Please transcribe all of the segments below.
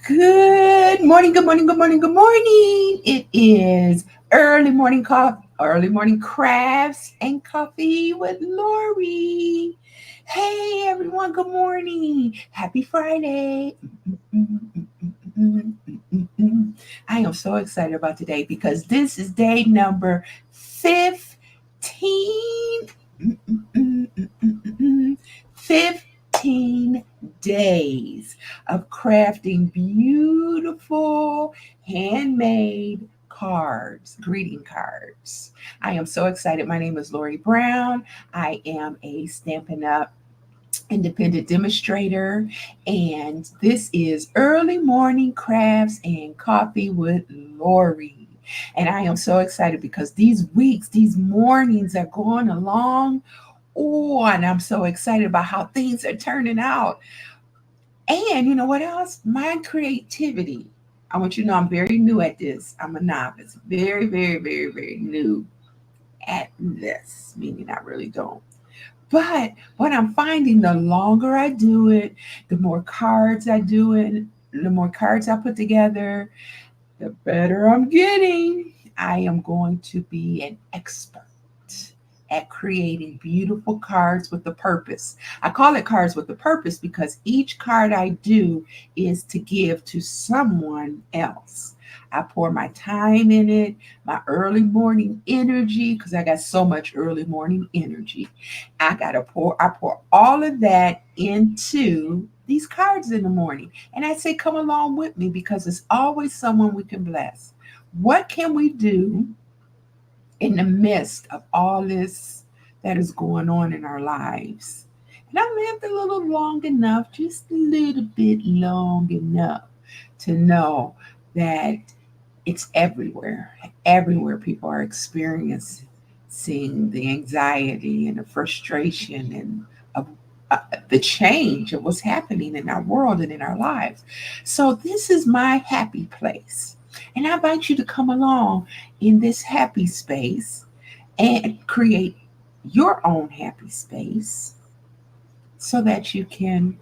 Good morning, good morning, good morning, good morning. It is early morning crafts and coffee with Lorrie. Hey everyone, good morning. Happy Friday. I am so excited about today because this is day number 15. 15 days of crafting beautiful handmade cards, greeting cards. I am so excited. My name is Lorrie Brown. I am a Stampin' Up! Independent demonstrator, and this is Early Morning Crafts and Coffee with Lorrie. And I am so excited because these weeks, these mornings are going along. Oh, and I'm so excited about how things are turning out. And you know what else? My creativity. I want you to know I'm very new at this. I'm a novice. Very, very, very, very new at this, meaning I really don't. But what I'm finding, the longer I do it, the more cards I do it, the more cards I put together, the better I'm getting. I am going to be an expert at creating beautiful cards with a purpose. I call it cards with a purpose because each card I do is to give to someone else. I pour my time in it, my early morning energy, because I got so much early morning energy. I pour all of that into these cards in the morning. And I say, come along with me because it's always someone we can bless. What can we do in the midst of all this that is going on in our lives? And I lived a little long enough, just a little bit long enough to know that it's everywhere. Everywhere people are experiencing the anxiety and the frustration and of the change of what's happening in our world and in our lives. So this is my happy place. And I invite you to come along in this happy space and create your own happy space so that you can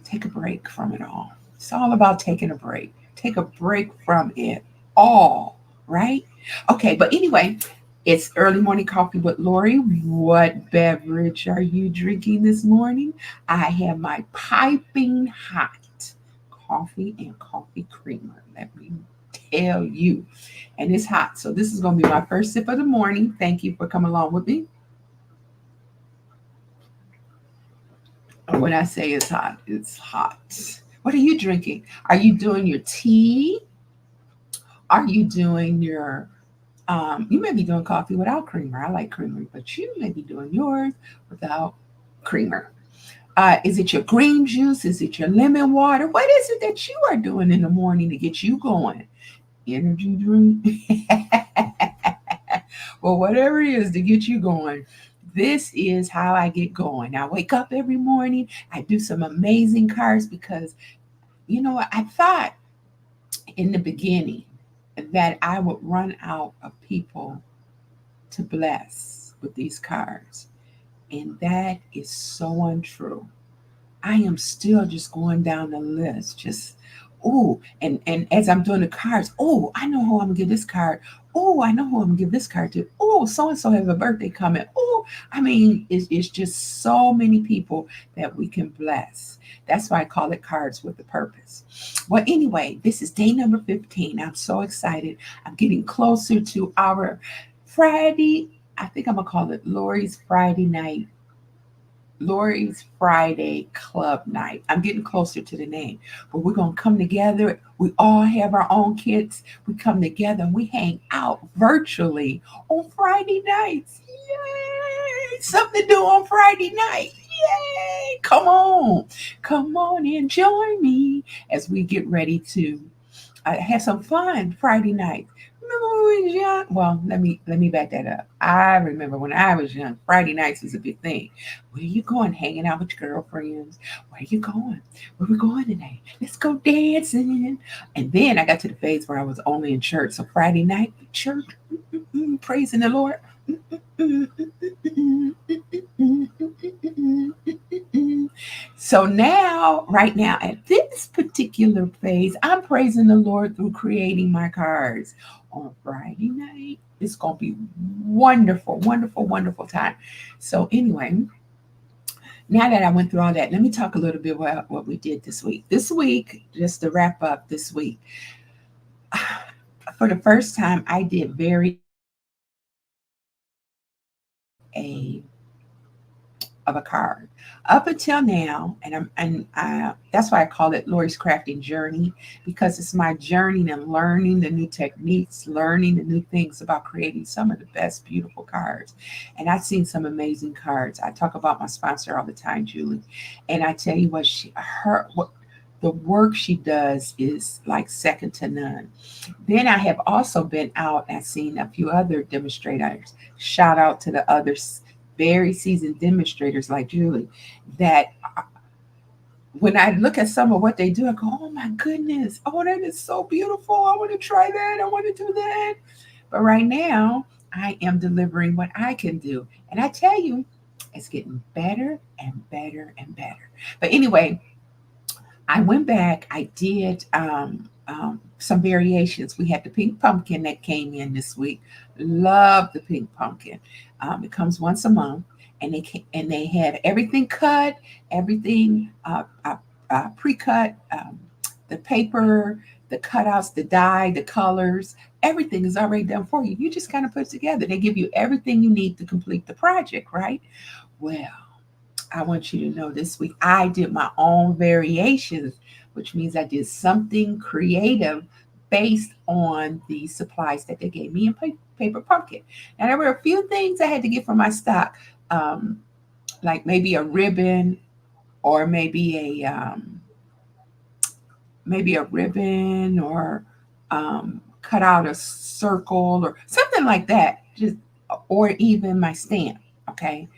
take a break from it all. It's all about taking a break. Take a break from it all, right? Okay, but anyway, it's early morning coffee with Lorrie. What beverage are you drinking this morning? I have my piping hot coffee and coffee creamer. Let me tell you. And it's hot. So this is going to be my first sip of the morning. Thank you for coming along with me. When I say it's hot, it's hot. What are you drinking? Are you doing your tea? Are you doing your you may be doing coffee without creamer. I like creamer, but you may be doing yours without creamer. Is it your green juice? Is it your lemon water? What is it that you are doing in the morning to get you going? Energy drink? Well, whatever it is to get you going, this is how I get going. I wake up every morning. I do some amazing cards because, you know what? I thought in the beginning that I would run out of people to bless with these cards. And that is so untrue. I am still just going down the list, just and as I'm doing the cards, I know who I'm gonna give this card. I know who I'm gonna give this card to. So and so have a birthday coming. I mean, it's just so many people that we can bless. That's why I call it cards with a purpose. Well, anyway, this is day number 15. I'm so excited. I'm getting closer to our Friday. I think I'm gonna call it Lori's Friday Club Night. I'm getting closer to the name, but we're going to come together. We all have our own kids. We come together and we hang out virtually on Friday nights. Yay! Something to do on Friday night. Yay! Come on. Come on and join me as we get ready to have some fun Friday night. Remember when we was young? Well, let me back that up. I remember when I was young, Friday nights was a big thing. Where are you going? Hanging out with your girlfriends? Where are you going? Where we going today? Let's go dancing. And then I got to the phase where I was only in church. So Friday night, church, praising the Lord. So now, right now, at this particular phase, I'm praising the Lord through creating my cards. On Friday night, it's going to be wonderful, wonderful, wonderful time. So, anyway, now that I went through all that, let me talk a little bit about what we did this week. This week, just to wrap up this week, for the first time, I did very a of a card. Up until now, that's why I call it Lori's Crafting Journey, because it's my journey and learning the new techniques, learning the new things about creating some of the best, beautiful cards. And I've seen some amazing cards. I talk about my sponsor all the time, Julie, and I tell you what, what the work she does is like second to none. Then I have also been out and seen a few other demonstrators. Shout out to the others, very seasoned demonstrators like Julie, that when I look at some of what they do, I go, oh my goodness, oh, that is so beautiful. I want to try that. I want to do that. But right now, I am delivering what I can do. And I tell you, it's getting better and better and better. But anyway, I went back. I did some variations. We had the pink pumpkin that came in this week. Love the pink pumpkin. It comes once a month, and they had everything cut, everything pre-cut, the paper, the cutouts, the dye, the colors. Everything is already done for you. You just kind of put it together. They give you everything you need to complete the project, right? Well, I want you to know this week I did my own variations, which means I did something creative based on the supplies that they gave me in paper pumpkin. Now, there were a few things I had to get from my stock, um, like maybe a ribbon or maybe a ribbon or cut out a circle or something like that, just or even my stamp, okay,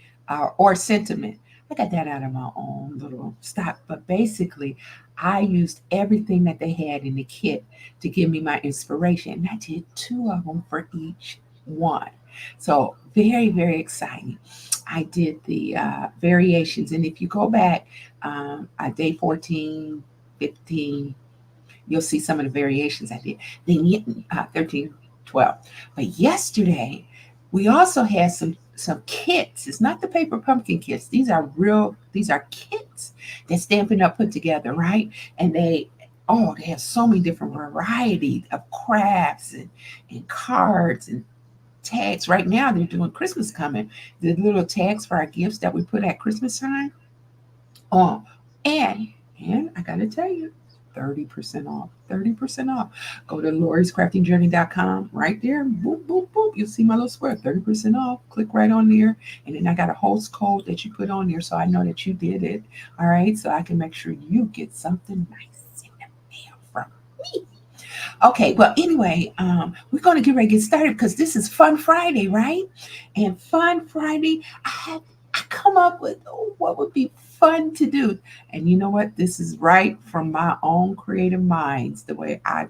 or sentiment. I got that out of my own little stock, but basically, I used everything that they had in the kit to give me my inspiration, and I did two of them for each one. So very, very exciting. I did the variations, and if you go back, day 14, 15, you'll see some of the variations I did. Then 13, 12. But yesterday, we also had some kits. It's not the paper pumpkin kits. These are kits that Stampin' Up! Put together, right? And they have so many different varieties of crafts and cards and tags. Right now, they're doing Christmas coming. The little tags for our gifts that we put at Christmas time. Oh, and and I gotta tell you, 30% off. 30% off. Go to loriescraftingjourney.com. Right there. Boop, boop, boop. You'll see my little square. 30% off. Click right on there. And then I got a host code that you put on there so I know that you did it. All right. So I can make sure you get something nice in the mail from me. Okay, well, anyway, we're going to get ready to get started because this is Fun Friday, right? And Fun Friday, I come up with what would be fun to do. And you know what? This is right from my own creative minds, the way I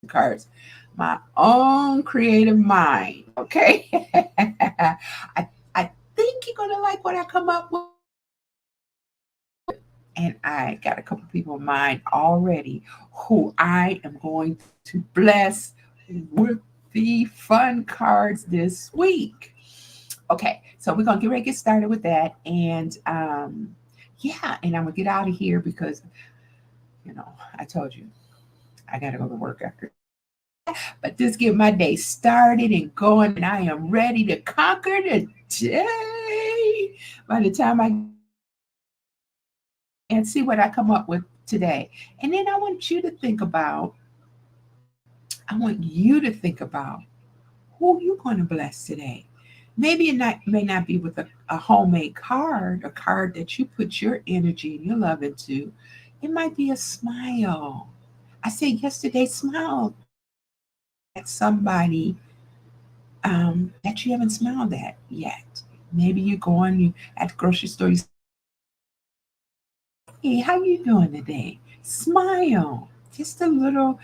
cards. My own creative mind, okay? I think you're going to like what I come up with. And I got a couple people in mind already who I am going to bless with the fun cards this week. Okay, so we're gonna get ready to get started with that, and yeah, and I'm gonna get out of here because I told you I gotta go to work after. But this get my day started and going, and I am ready to conquer the day. By the time I and see what I come up with today. And then I want you to think about who you're going to bless today. Maybe may not be with a homemade card, a card that you put your energy and your love into. It might be a smile. I said yesterday, smile at somebody that you haven't smiled at yet. Maybe you go on you at the grocery store. You say, hey, how you doing today? Smile. Just a little.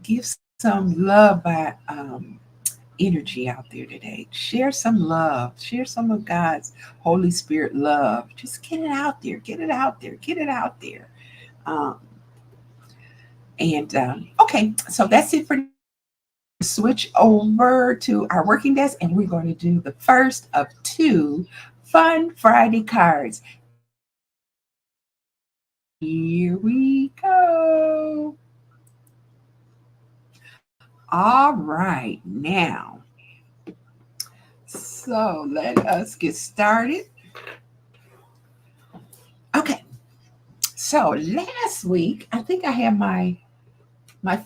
Give some love by energy out there today. Share some love. Share some of God's Holy Spirit love. Just get it out there. Get it out there. Get it out there. Um, and okay, so that's it for switch over to our working desk, and we're going to do the first of two Fun Friday cards. Here we go. All right, now, so let us get started. Okay, so last week, I think I had my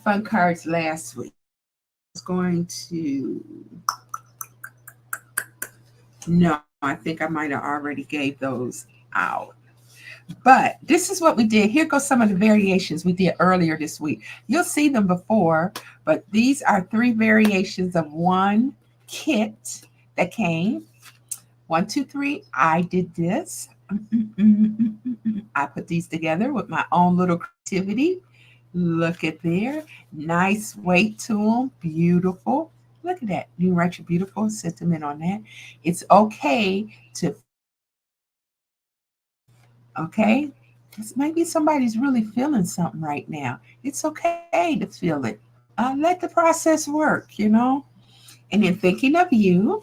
fun cards last week. I was going to no, I think I might have already gave those out. But this is what we did. Here goes some of the variations we did earlier this week. You'll see them before, but these are three variations of one kit that came. 1, 2, 3. I did this. I put these together with my own little creativity. Look at there. Nice weight to them. Beautiful. Look at that. You write your beautiful sentiment on that. It's okay to, okay? Because maybe somebody's really feeling something right now. It's okay to feel it. Let the process work. And then thinking of you.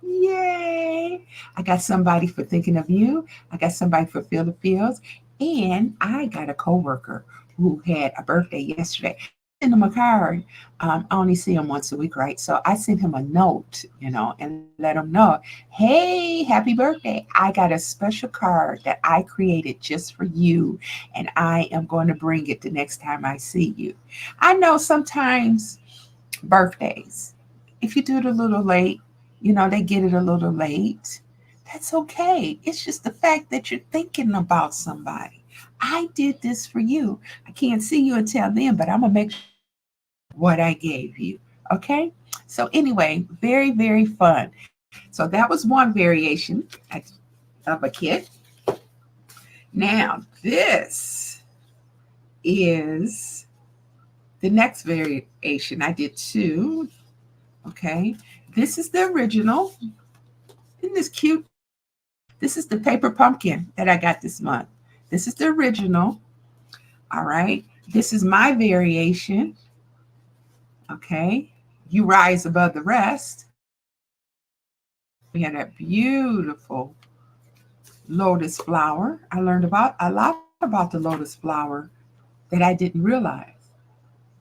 Yay! I got somebody for thinking of you. I got somebody for Feel the Feels. And I got a coworker who had a birthday yesterday. Send him a card. I only see him once a week, right? So I sent him a note, and let him know, hey, happy birthday. I got a special card that I created just for you, and I am going to bring it the next time I see you. I know sometimes birthdays, if you do it a little late, they get it a little late. That's okay. It's just the fact that you're thinking about somebody. I did this for you. I can't see you and tell them, but I'm going to make sure what I gave you. Okay? So, anyway, very, very fun. So, that was one variation of a kit. Now, this is the next variation. I did two. Okay? This is the original. Isn't this cute? This is the paper pumpkin that I got this month. This is the original. All right. This is my variation. Okay. You rise above the rest. We had that beautiful lotus flower. I learned about a lot about the lotus flower that I didn't realize.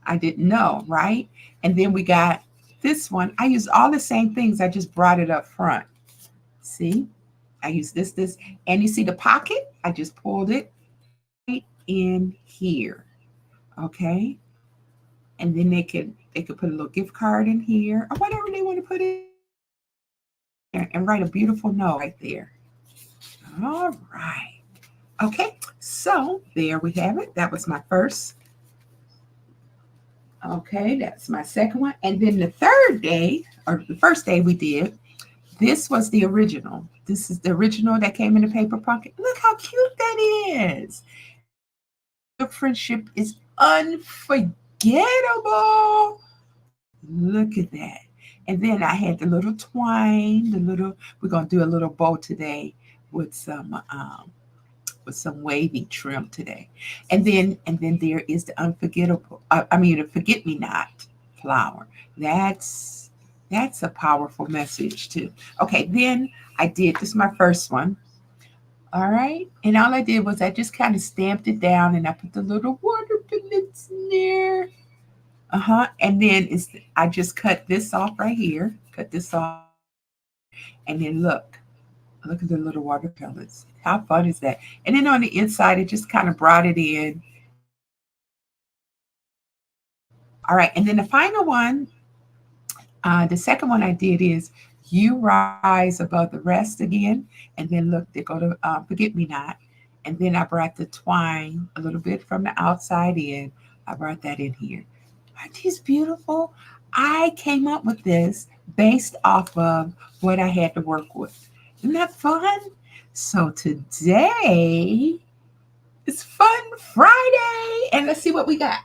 I didn't know, right? And then we got this one. I used all the same things. I just brought it up front. See? I used this, and you see the pocket? I just pulled it right in here. Okay. And then they could put a little gift card in here or whatever they want to put in there and write a beautiful note right there. All right. Okay. So there we have it. That was my first. Okay, that's my second one. And then the third day, or the first day we did, this was the original. This is the original that came in the paper pocket. Look how cute that is. Your friendship is unforgettable. Look at that. And then I had the little twine, we're gonna do a little bow today with some wavy trim today. And then there is the unforgettable, the forget me not flower. That's a powerful message too. Okay, then I did this is my first one. All right. And all I did was I just kind of stamped it down and I put the little water pigments in there. And then I just cut this off right here. Cut this off. And then look at the little water pellets. How fun is that? And then on the inside, it just kind of brought it in. All right. And then the final one, the second one I did is you rise above the rest again. And then look, they go to forget me not. And then I brought the twine a little bit from the outside in. I brought that in here. Aren't these beautiful? I came up with this based off of what I had to work with. Isn't that fun? So today is Fun Friday. And let's see what we got.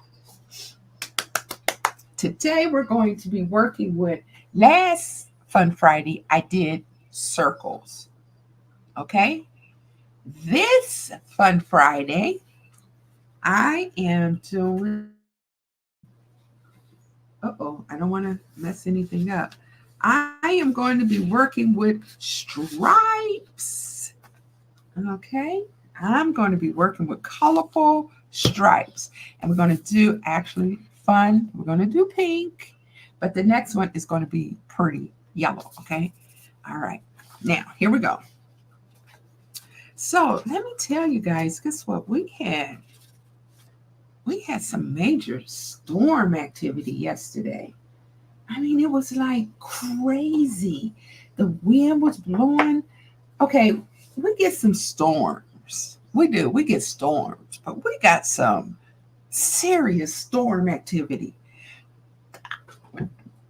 Today we're going to be working with Last Fun Friday, I did circles. Okay. This Fun Friday, I am doing, I don't want to mess anything up. I am going to be working with stripes. Okay. I'm going to be working with colorful stripes. And we're going to do actually fun. We're going to do pink. But the next one is going to be pretty yellow. Okay. All right. Now, here we go. So let me tell you guys, guess what? We had some major storm activity yesterday. I mean, it was like crazy. The wind was blowing. Okay, we get some storms. We do. We get storms, but we got some serious storm activity.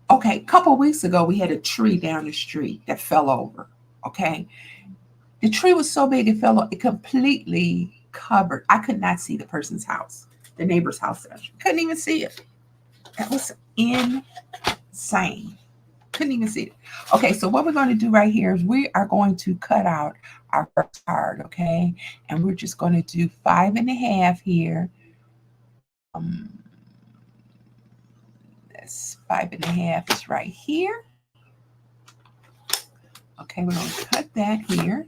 Okay, a couple of weeks ago, we had a tree down the street that fell over. Okay, the tree was so big it fell. It completely covered. I could not see the person's house, the neighbor's house. Couldn't even see it. That was insane. Couldn't even see it. Okay, so what we're going to do right here is we are going to cut out our first card, okay? And we're just going to do 5.5 here. This 5.5 is right here. Okay, we're going to cut that here.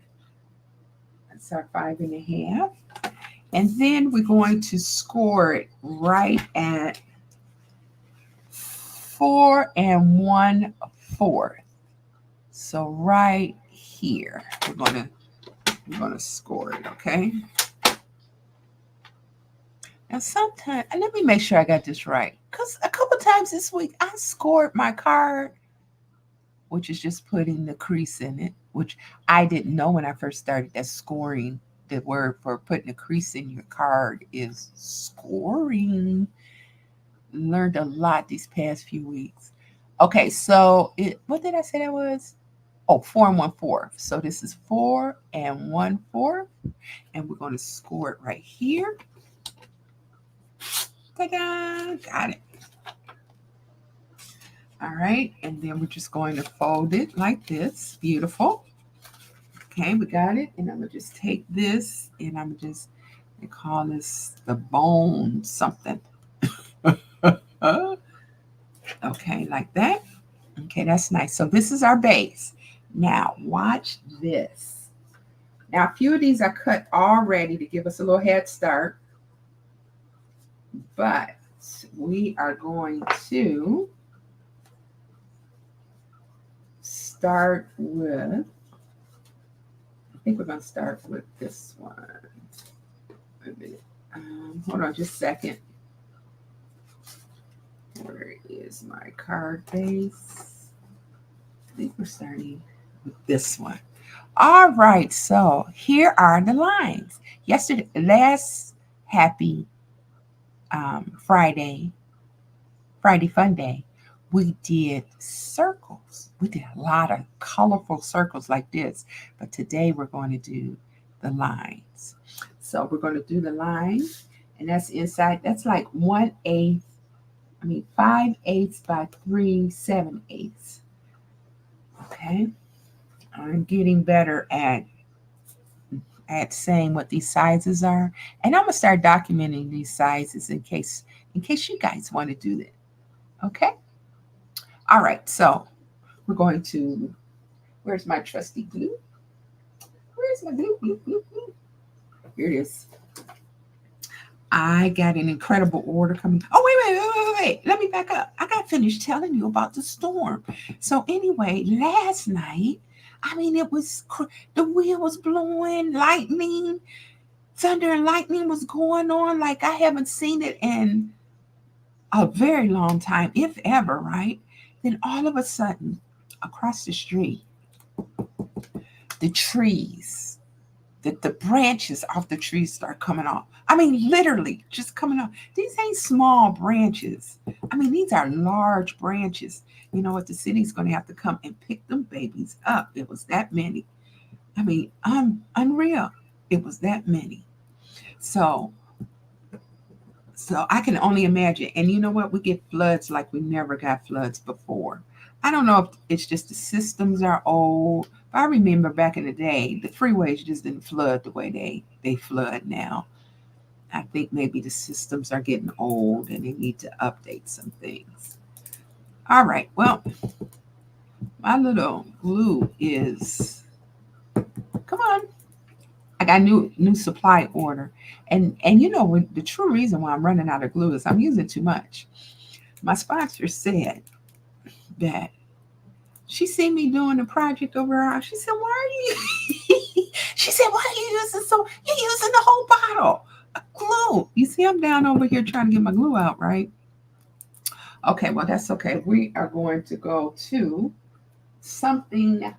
That's our 5.5. And then we're going to score it right at 4 1/4. So right here, we're gonna score it, okay? Now sometimes, and let me make sure I got this right, because a couple times this week I scored my card, which is just putting the crease in it, which I didn't know when I first started that scoring. The word for putting a crease in your card is scoring. Learned a lot these past few weeks. Okay, so what did I say that was? Oh, 4 1/4. So this is 4 1/4. And we're going to score it right here. Ta-da! Got it. All right. And then we're just going to fold it like this. Beautiful. Okay, we got it. And I'm going to just take this and I'm just, they call this the bone something. Okay, like that. Okay, that's nice. So this is our base. Now, watch this. Now, a few of these are cut already to give us a little head start. But we are going to start with, I think we're going to start with this one. Wait a minute. Hold on just a second. Where is my card base? I think we're starting with this one. All right, so here are the lines. Last happy Friday Fun Day, we did circles. We did a lot of colorful circles like this, but today we're going to do the lines. So we're going to do the line, and that's inside. That's like 1/8. 5/8 by 3/7. Okay, I'm getting better at saying what these sizes are, and I'm gonna start documenting these sizes in case you guys want to do that. Okay. All right. So we're going to. Where's my trusty glue? Where's my glue? Glue, glue, glue. Here it is. I got an incredible order coming. Oh, wait. Let me back up. I got finished telling you about the storm. So anyway, last night, it was, the wind was blowing, lightning, thunder and lightning was going on like I haven't seen it in a very long time, if ever, right? Then all of a sudden, across the street, the trees, the branches off the trees start coming off. Literally just coming off. These ain't small branches. These are large branches. You know what? The city's going to have to come and pick them babies up. It was that many. Unreal. It was that many. So I can only imagine. And you know what? We get floods like we never got floods before. I don't know if it's just the systems are old. But I remember back in the day, the freeways just didn't flood the way they flood now. I think maybe the systems are getting old and they need to update some things. All right. Well, my little glue is come on. I got new supply order. And you know when the true reason why I'm running out of glue is I'm using too much. My sponsor said that she seen me doing a project over her house. She said, "Why are you?" She said, "Why are you using so? You're using the whole bottle of glue." You see, I'm down over here trying to get my glue out, right? Okay, well that's okay. We are going to go to something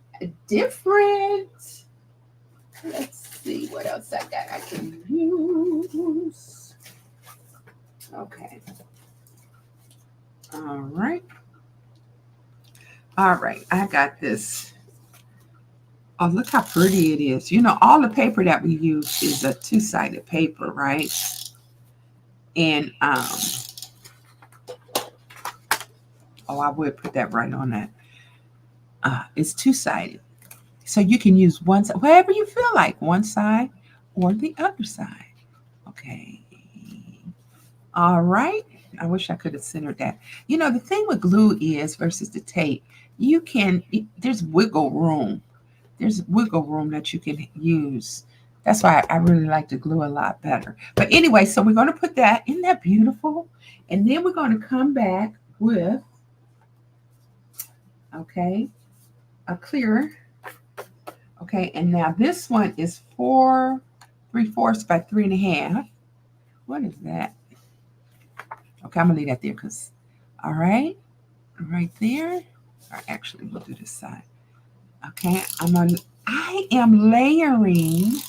different. Let's see what else I got I can use. Okay. All right. All right. I got this. Oh, look how pretty it is. You know, all the paper that we use is a two-sided paper, right? And oh, I would put that right on that. It's two-sided. So you can use one side, wherever you feel like, one side or the other side. Okay. All right. I wish I could have centered that. You know, the thing with glue is versus the tape, there's wiggle room. There's wiggle room that you can use. That's why I really like the glue a lot better. But anyway, so we're going to put that, isn't that beautiful? And then we're going to come back with, okay, a clear. Okay, and now this one is 4 3/4 by 3.5. What is that? Okay, I'm gonna leave that there because, all right there. Or actually, we'll do this side. Okay, I am layering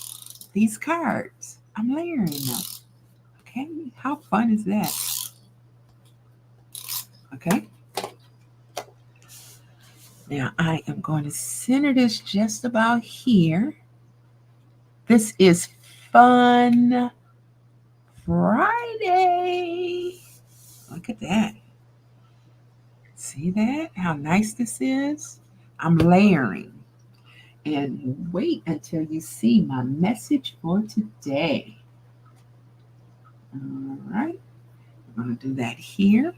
these cards. I'm layering them. Okay, how fun is that? Okay, now I am going to center this just about here. This is Fun Friday. Look at that. See that? How nice this is? I'm layering. And wait until you see my message for today. All right. I'm going to do that here.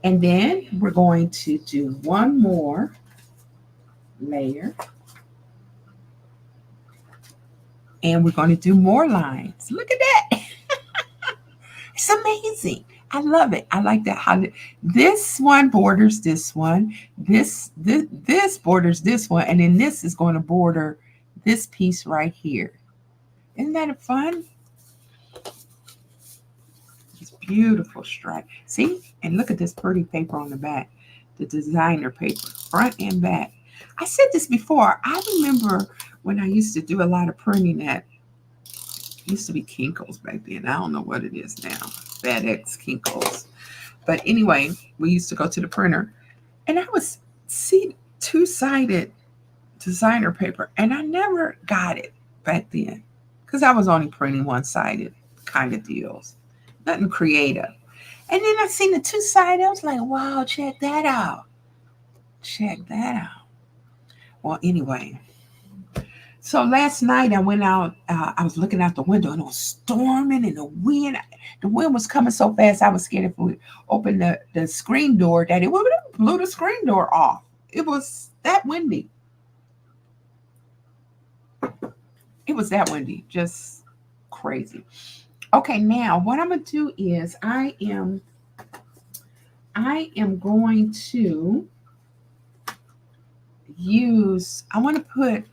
And then we're going to do one more layer. And we're going to do more lines. Look at that. It's amazing. I love it. I like that. How this one borders this one. This borders this one. And then this is going to border this piece right here. Isn't that fun? It's beautiful stripe. See? And look at this pretty paper on the back. The designer paper, front and back. I said this before. I remember when I used to do a lot of printing at, it used to be Kinko's back then. I don't know what it is now. FedEx, Kinko's. But anyway, we used to go to the printer and I was see two-sided designer paper and I never got it back then because I was only printing one-sided kind of deals. Nothing creative. And then I seen the two-sided. I was like, wow, check that out. Check that out. Well, anyway, so last night I went out. I was looking out the window and it was storming and the wind was coming so fast. I was scared if we opened the screen door that it would have blew the screen door off. It was that windy. It was that windy. Just crazy. Okay, now what I'm gonna do is I am going to I want to put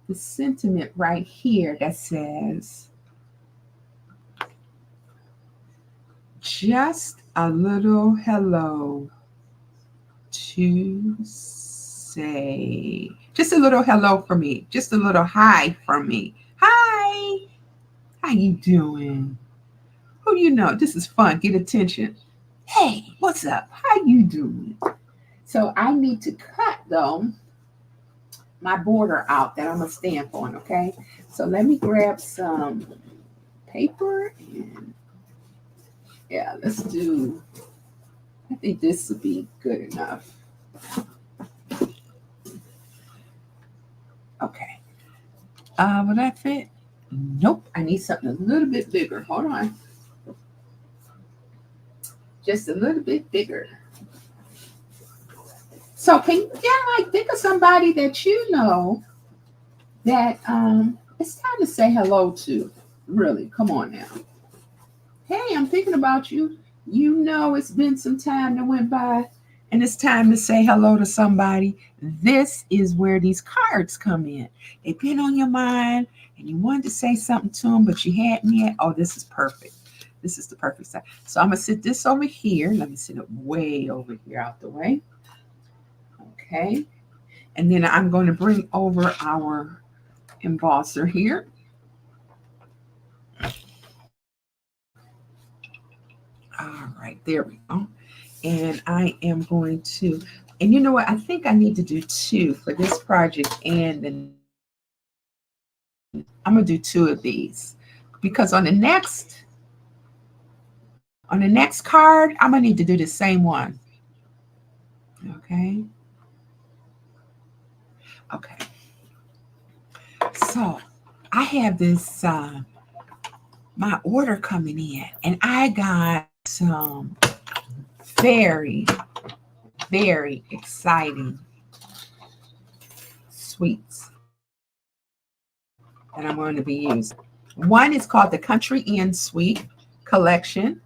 the sentiment right here that says just a little hello to say, just a little hello for me, just a little hi from me. Hi, how you doing? Who you know? This is fun. Get attention. Hey, what's up? How you doing? So I need to cut though my border out that I'm gonna stamp on. Okay. So let me grab some paper and yeah, let's do I think this would be good enough. Okay. Will that fit? Nope. I need something a little bit bigger. Hold on. Just a little bit bigger. So can you like think of somebody that you know that it's time to say hello to? Really, come on now. Hey, I'm thinking about you. You know it's been some time that went by, and it's time to say hello to somebody. This is where these cards come in. They've been on your mind, and you wanted to say something to them, but you hadn't yet. Oh, this is perfect. This is the perfect side. So I'm gonna sit this over here. Let me sit it way over here out the way. Okay. And then I'm going to bring over our embosser here. All right, there we go. And I am going to, and you know what? I think I need to do two for this project, and then I'm gonna do two of these because on the next card, I'm gonna need to do the same one. Okay. Okay. So I have this my order coming in, and I got some very, very exciting sweets that I'm going to be using. One is called the Country Inn Sweet Collection.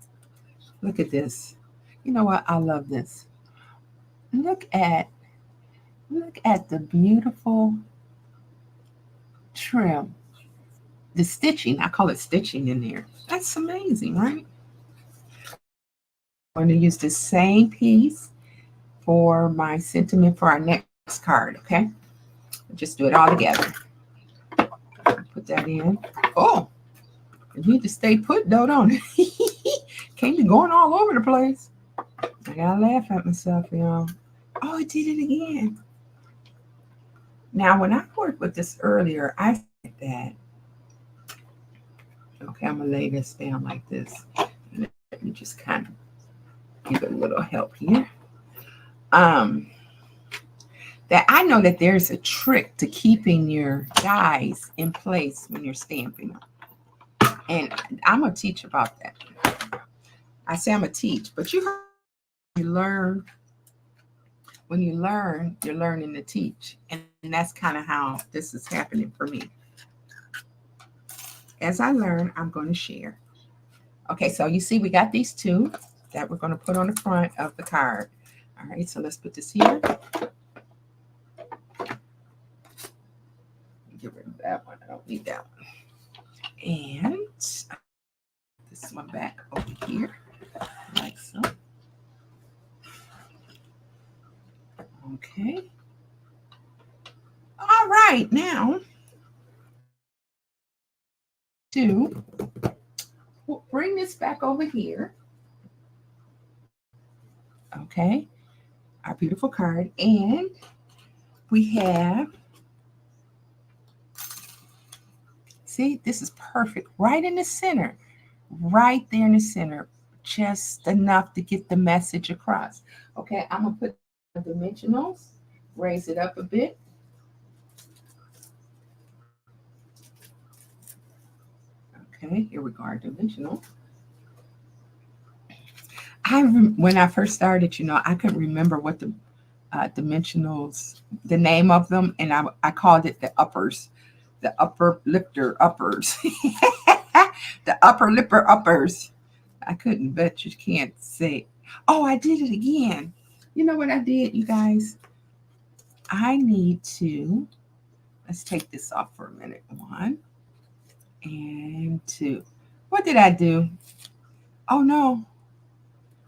Look at this. You know what? I love this. Look at the beautiful trim. The stitching, I call it stitching in there. That's amazing, right? I'm going to use the same piece for my sentiment for our next card, okay? Just do it all together. Put that in. Oh, you need to stay put, though, don't it? Can't be going all over the place. I gotta laugh at myself, y'all. Oh, I did it again. Now, when I worked with this earlier, I said that. Okay, I'm gonna lay this down like this. Let me just kind of give it a little help here. That I know that there's a trick to keeping your dies in place when you're stamping them. And I'm gonna teach about that. I say I'm gonna teach, but you learn. When you learn, you're learning to teach. And that's kind of how this is happening for me. As I learn, I'm going to share. Okay, so you see we got these two that we're going to put on the front of the card. All right, so let's put this here. Get rid of that one. I don't need that one. And this one back over here, like so. Okay. All right, now to bring this back over here. Okay, our beautiful card, and we have, see, this is perfect, right in the center, right there in the center, just enough to get the message across. Okay, I'm gonna put the dimensionals, raise it up a bit. Okay, here we go, our dimensional. When I first started, I couldn't remember what the dimensionals, the name of them, and I called it the uppers, the upper lipper uppers, the upper lipper uppers. I couldn't, bet you can't say. Oh, I did it again. You know what I did, you guys? I need to, let's take this off for a minute. 1 and 2. What did I do? Oh no,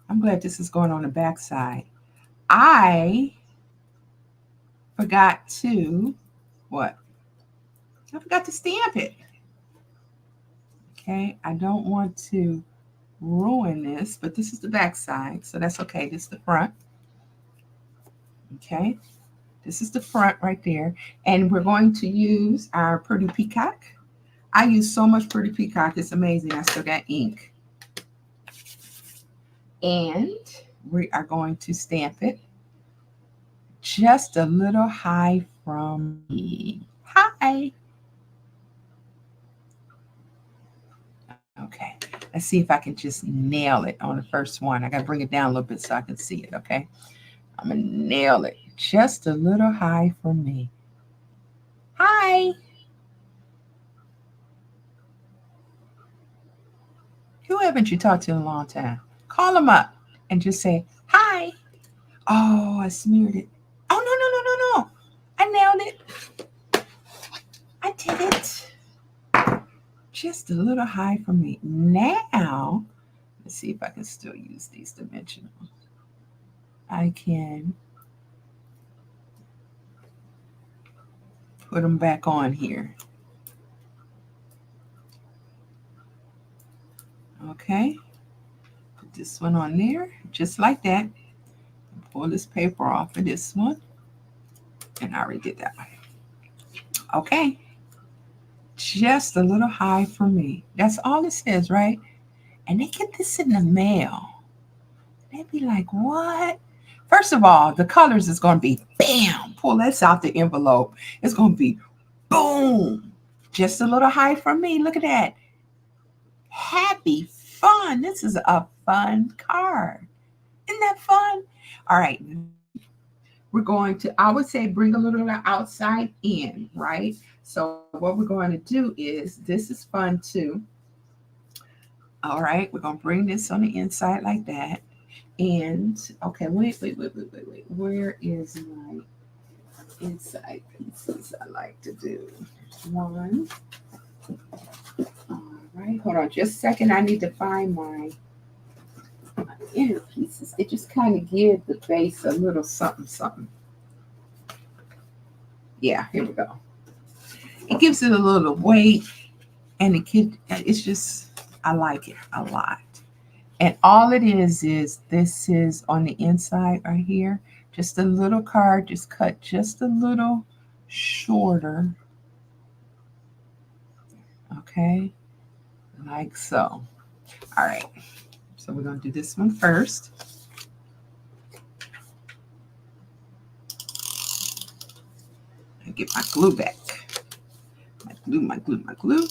I'm glad this is going on the back side. I forgot to, what? I forgot to stamp it. Okay, I don't want to ruin this, but this is the back side, so that's okay. This is the front. Okay, this is the front right there. And we're going to use our Pretty Peacock. I use so much Pretty Peacock, it's amazing. I still got ink. And We are going to stamp it just a little high from me. Hi. Okay. Let's see if I can just nail it on the first one. I got to bring it down a little bit so I can see it. Okay. I'm going to nail it just a little high from me. Hi. Who haven't you talked to in a long time? Call them up and just say, hi. Oh, I smeared it. Oh, no, no, no, no, no. I nailed it. I did it. Just a little high for me. Now, let's see if I can still use these dimensionals. I can put them back on here. Okay. Put this one on there, just like that. Pull this paper off of this one. And I already did that one. Okay. Just a little high for me. That's all it says, right? And they get this in the mail. They'd be like, what? First of all, the colors is going to be bam. Pull this out the envelope. It's going to be boom. Just a little high from me. Look at that. Happy fun. This is a fun card. Isn't that fun? All right. We're going to, I would say, bring a little of the outside in, right? So what we're going to do is, this is fun too. All right. We're going to bring this on the inside like that. And, okay, wait. Where is my inside pieces I like to do? One. All right, hold on just a second. I need to find my inner pieces. It just kind of give the base a little something, something. Yeah, here we go. It gives it a little weight, and it's just, I like it a lot. And all it is this is on the inside right here. Just a little card, just cut just a little shorter. Okay, like so. All right, so we're going to do this one first. And get my glue back. My glue.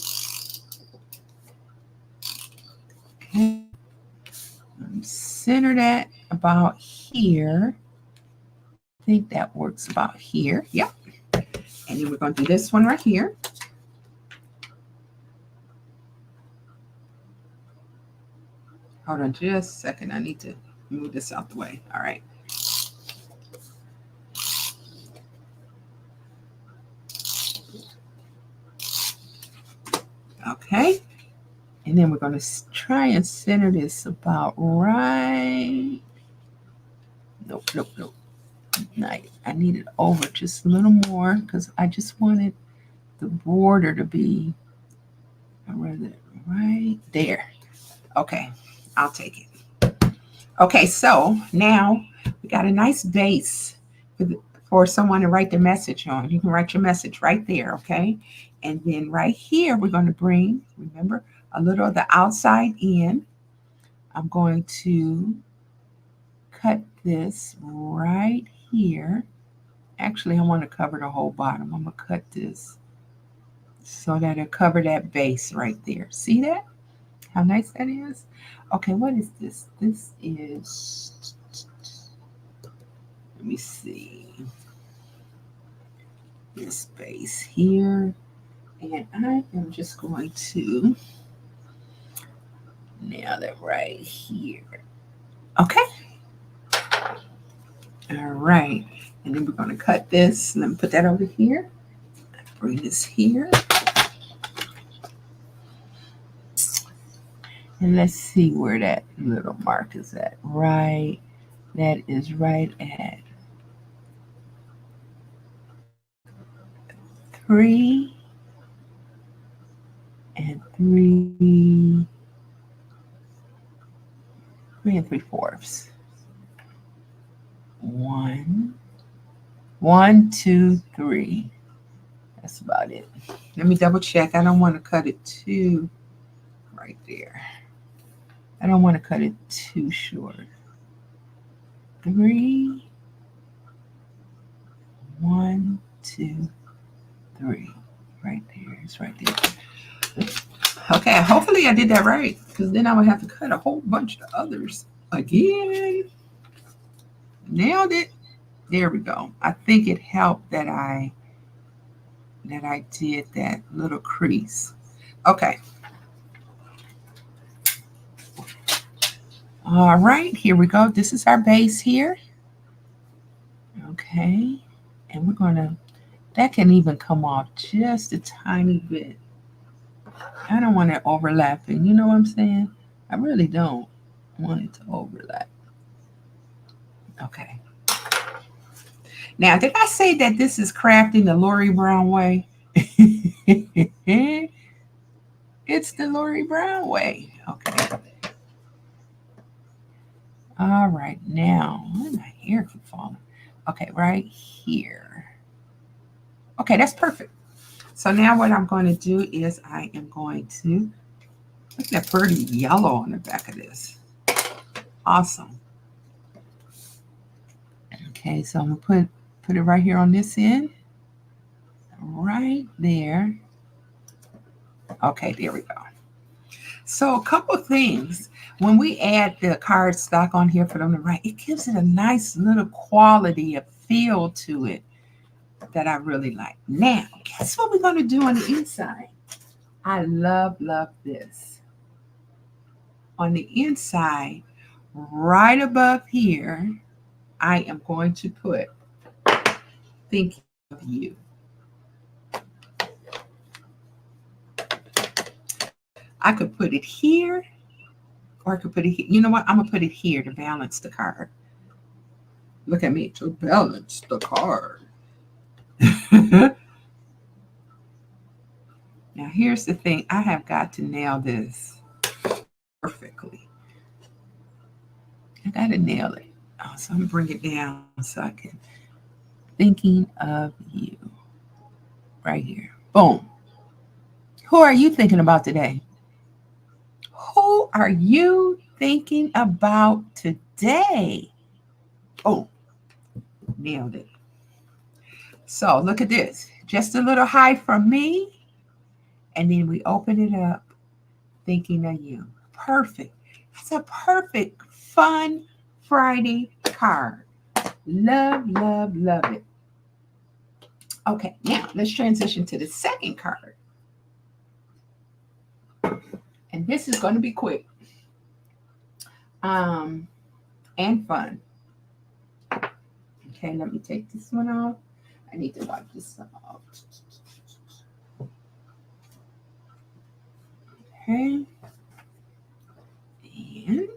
Okay. Center that about here. I think that works about here. Yep. And then we're going to do this one right here. Hold on just a second. I need to move this out the way. All right. Okay. And then we're going to try and center this about right. Nope. I need it over just a little more because I just wanted the border to be right there. Okay, I'll take it. Okay, so now we got a nice base for someone to write the message on. You can write your message right there, okay? And then right here, we're going to bring, remember, a little of the outside in. I'm going to cut this right here. Actually, I want to cover the whole bottom. I'm going to cut this so that it'll cover that base right there. See that? How nice that is? Okay, what is this? This is, let me see, this base here. And I am just going to nail it right here. Okay. All right. And then we're going to cut this. Let me put that over here. Bring this here. And let's see where that little mark is at. Right. That is right at 3 and 3 3 3/4. 1, 2, 3. That's about it. Let me double check. I don't want to cut it too right there. I don't want to cut it too short. 3. 1, 2, 3. Right there. It's right there. Okay, hopefully I did that right, because then I would have to cut a whole bunch of others again. Nailed it. There we go. I think it helped that I did that little crease. Okay. All right, here we go. This is our base here. Okay. And we're going to, that can even come off just a tiny bit. I don't want it overlapping. You know what I'm saying? I really don't want it to overlap. Okay. Now, did I say that this is crafting the Lorrie Brown way? It's the Lorrie Brown way. Okay. All right. Now, my hair keep falling. Okay, right here. Okay, that's perfect. So now what I'm going to do is I am going to, look at that pretty yellow on the back of this. Awesome. Okay, so I'm going to put it right here on this end. Right there. Okay, there we go. So a couple things. When we add the cardstock on here for them to write, it gives it a nice little quality, a feel to it that I really like. Now, guess what we're going to do on the inside? I love this. On the inside, right above here, I am going to put thinking of you. I could put it here, or I could put it here. You know what? I'm going to put it here to balance the card. Look at me, to balance the card. Now, here's the thing. I have got to nail this perfectly. I got to nail it. Oh, so I'm going to bring it down so I can. Thinking of you. Right here. Boom. Who are you thinking about today? Who are you thinking about today? Oh, nailed it. So look at this. Just a little high from me. And then we open it up, thinking of you. Perfect. That's a perfect, fun Friday card. Love it. Okay, now let's transition to the second card. And this is going to be quick. And fun. Okay, let me take this one off. I need to wipe this off. Okay. And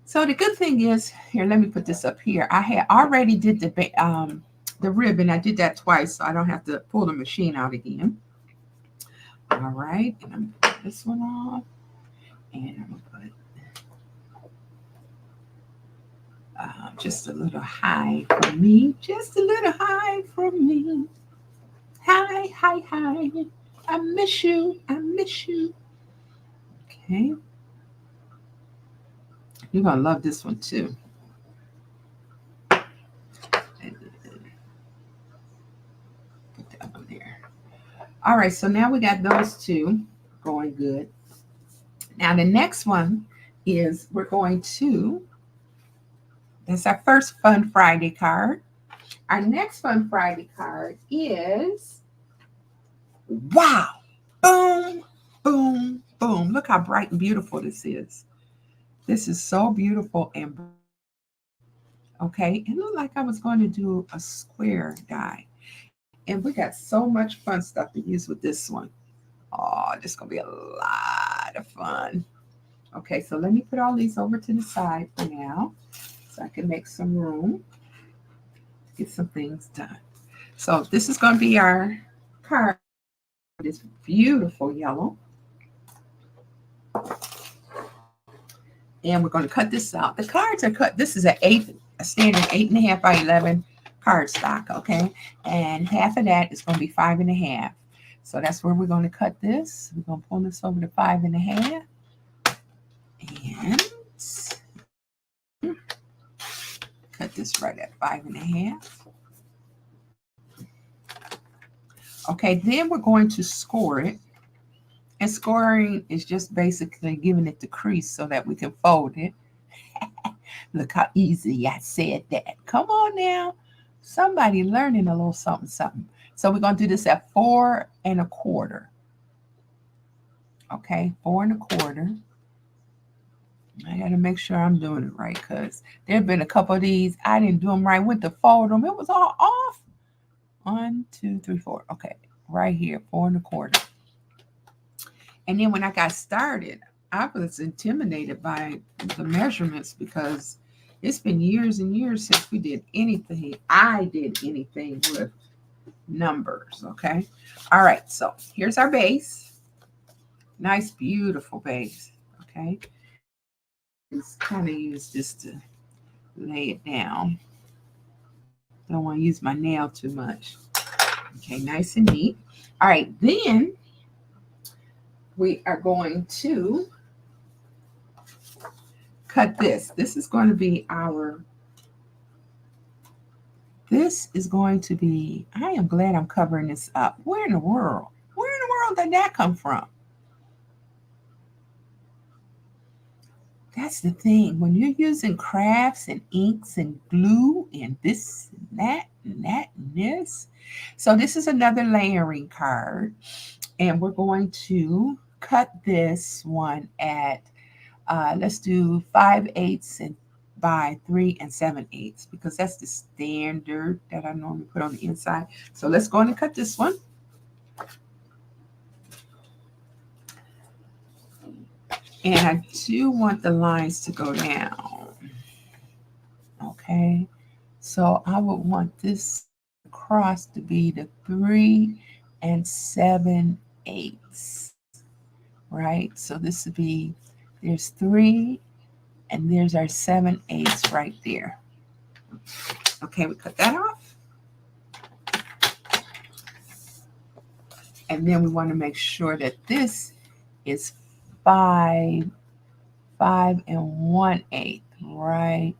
so the good thing is, here, let me put this up here. I had already did the ribbon. I did that twice, so I don't have to pull the machine out again. All right, and I'm going to put this one off. And I'm going to put just a little high from me. Just a little high from me. Hi. I miss you. Okay. You're going to love this one too. Put that one there. All right, so now we got those two going good. Now the next one is we're going to, that's our first Fun Friday card. Our next Fun Friday card is, wow, boom, boom, boom. Look how bright and beautiful this is. This is so beautiful and bright. Okay, it looked like I was going to do a square die. And we got so much fun stuff to use with this one. Oh, this is going to be a lot of fun. Okay, so let me put all these over to the side for now so I can make some room to get some things done. So this is going to be our card. This beautiful yellow. And we're going to cut this out. The cards are cut. This is a standard 8.5 by 11 cardstock, okay? And half of that is going to be 5.5. So that's where we're going to cut this. We're going to pull this over to 5.5. And this right at 5.5. Okay, then we're going to score it. And scoring is just basically giving it the crease so that we can fold it. Look how easy I said that. Come on now. Somebody learning a little something, something. So we're going to do this at 4.25. Okay, 4.25. I got to make sure I'm doing it right because there have been a couple of these. I didn't do them right. Went to fold them. It was all off. 1, 2, 3, 4. Okay, right here, 4.25. And then when I got started, I was intimidated by the measurements because it's been years and years since we did anything. I did anything with numbers. Okay. All right. So here's our base. Nice, beautiful base. Okay. Just kind of use this to lay it down. Don't want to use my nail too much. Okay. Nice and neat. All right. Then we are going to cut this. This is going to be I am glad I'm covering this up. Where in the world did that come from? That's the thing. When you're using crafts and inks and glue and this and that and that and this. So this is another layering card. And we're going to cut this one at, let's do 5/8 and by 3 7/8 because that's the standard that I normally put on the inside. So let's go and cut this one. And I do want the lines to go down. Okay. So I would want this cross to be the 3 7/8. Right? So this would be, there's 3 and there's our 7/8 right there. Okay, we cut that off. And then we want to make sure that this is 5 1/8, right?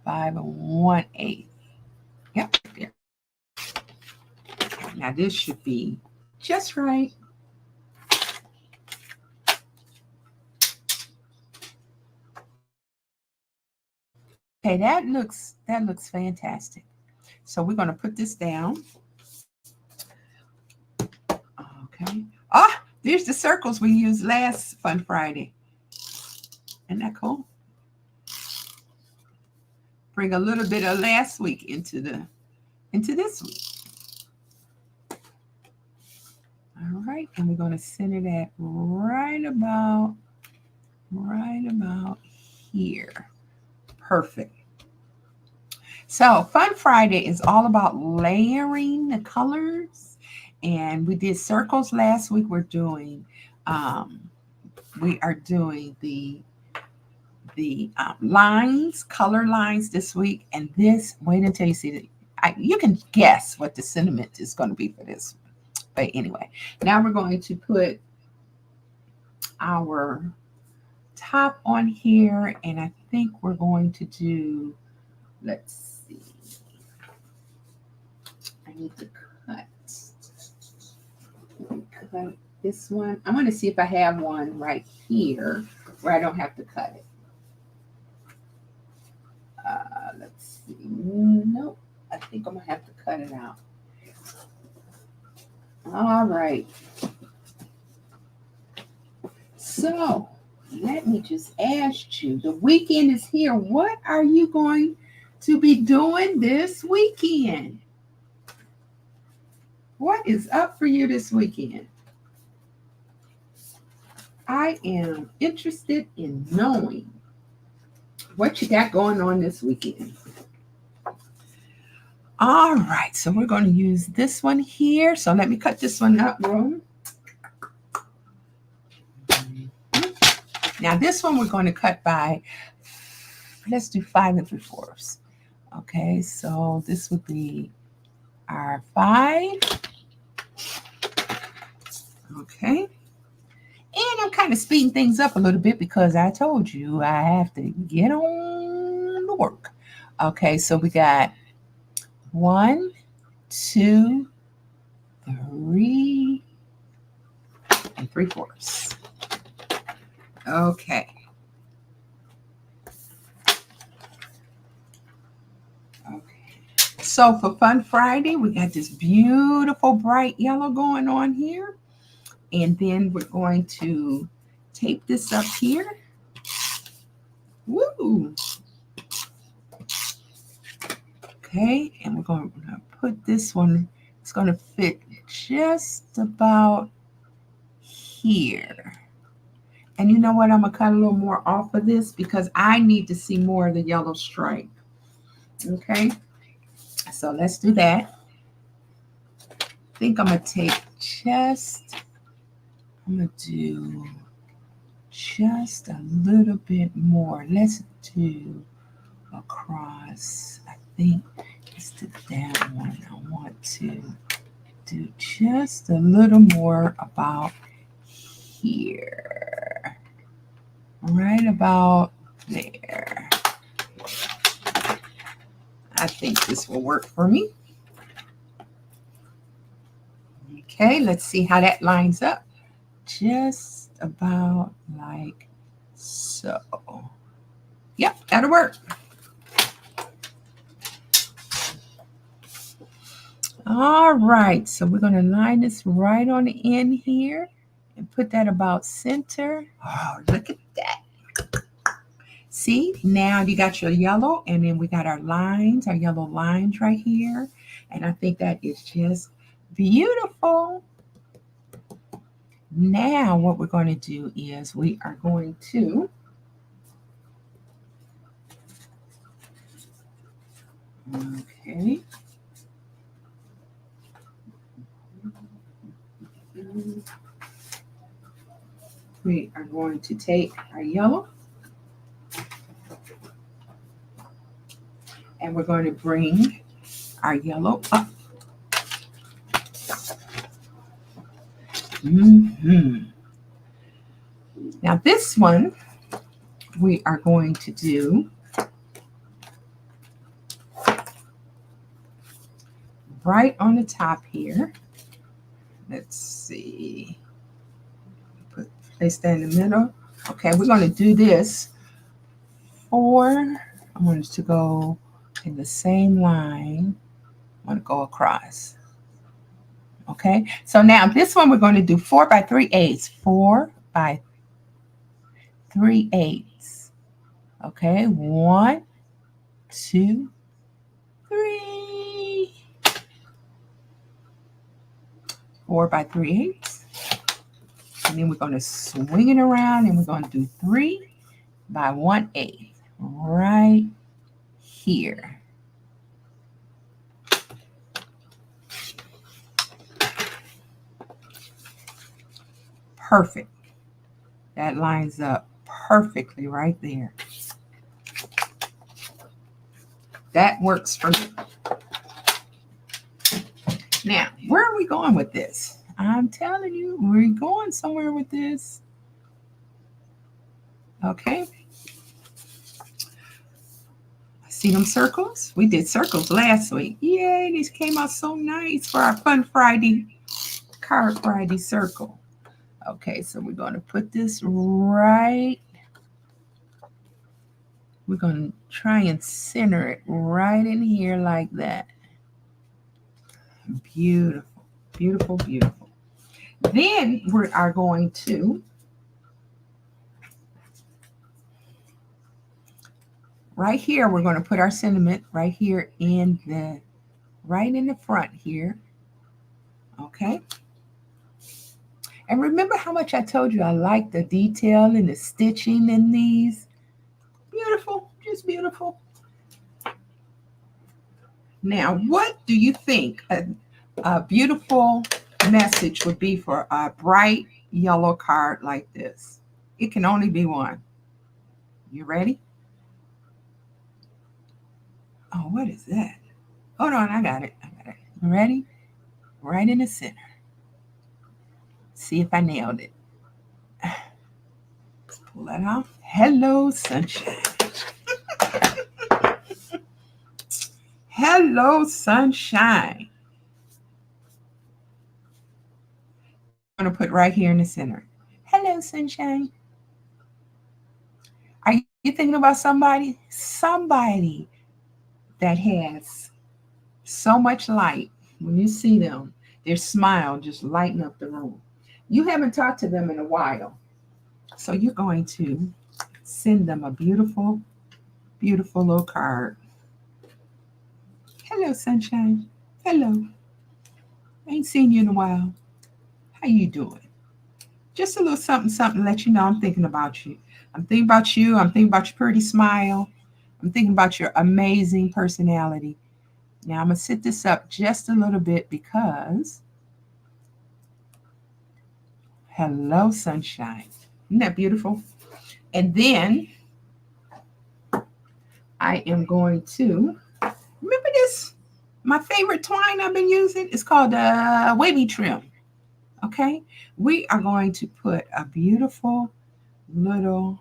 5 1/8. Yep, there. Now this should be just right. Okay, that looks fantastic. So we're going to put this down. Okay. Ah, there's the circles we used last Fun Friday. Isn't that cool? Bring a little bit of last week into this week. All right, and we're going to center that right about here. Perfect. So Fun Friday is all about layering the colors, and we did circles last week. We are doing the lines, color lines this week, and this. Wait until you see you can guess what the sentiment is going to be for this one. But anyway, now we're going to put our top on here, and I think we're going to do. Let's see. I need to cut this one. I'm going to see if I have one right here where I don't have to cut it. Let's see. Nope. I think I'm going to have to cut it out. All right. So let me just ask you, the weekend is here. What are you going to be doing this weekend? What is up for you this weekend? I am interested in knowing what you got going on this weekend. All right, so we're going to use this one here. So let me cut this one up, bro. Now this one we're going to cut by, let's do 5 3/4. Okay, so this would be our 5. Okay. And I'm kind of speeding things up a little bit because I told you I have to get on to work. Okay, so we got 1, 2, 3, and 3/4. Okay. Okay. So for Fun Friday, we got this beautiful bright yellow going on here. And then we're going to tape this up here. Woo! Okay, and we're going to put this one, it's going to fit just about here. And you know what? I'm going to cut a little more off of this because I need to see more of the yellow stripe. Okay, so let's do that. I think I'm going to take I'm going to do just a little bit more. Let's do across. I think it's the down one. I want to do just a little more about here. Right about there. I think this will work for me. Okay, let's see how that lines up. Just about like so. Yep, that'll work. All right, so we're going to line this right on the end here and put that about center. Oh, look at that. See, now you got your yellow, and then we got our lines, our yellow lines right here. And I think that is just beautiful. Now what we're going to do is we are going to okay. We are going to take our yellow and we're going to bring our yellow up. Now this one we are going to do right on the top here. Let's see. Place that in the middle. Okay, we're going to do this I want it to go in the same line. I want to go across. Okay, so now this one we're going to do 4 by 3/8. 4 by 3/8. Okay, 1, 2, 3. 4 by 3/8. And then we're going to swing it around and we're going to do 3 by 1/8 right here. Perfect. That lines up perfectly right there. That works for me. Now, where are we going with this? I'm telling you, we're going somewhere with this. Okay. See them circles? We did circles last week. Yay, these came out so nice for our Fun Friday, Card Friday circle. Okay, so we're going to put this right. We're going to try and center it right in here like that. Beautiful, beautiful, beautiful. Then we are going to right here, we're going to put our sentiment right here right in the front here. Okay. And remember how much I told you I like the detail and the stitching in these? Beautiful, just beautiful. Now, what do you think a beautiful message would be for a bright yellow card like this? It can only be one. You ready? Oh, what is that? Hold on, I got it. You ready? Right in the center. See if I nailed it. Pull that off. Hello, sunshine. Hello, sunshine. I'm going to put right here in the center. Hello, sunshine. Are you thinking about somebody? Somebody that has so much light. When you see them, their smile just lighten up the room. You haven't talked to them in a while. So you're going to send them a beautiful, beautiful little card. Hello, sunshine. Hello. I ain't seen you in a while. How you doing? Just a little something, something to let you know I'm thinking about you. I'm thinking about you. I'm thinking about your pretty smile. I'm thinking about your amazing personality. Now I'm going to sit this up just a little bit because hello, sunshine. Isn't that beautiful? And then I am going to remember this. My favorite twine I've been using is called wavy trim. Okay, we are going to put a beautiful little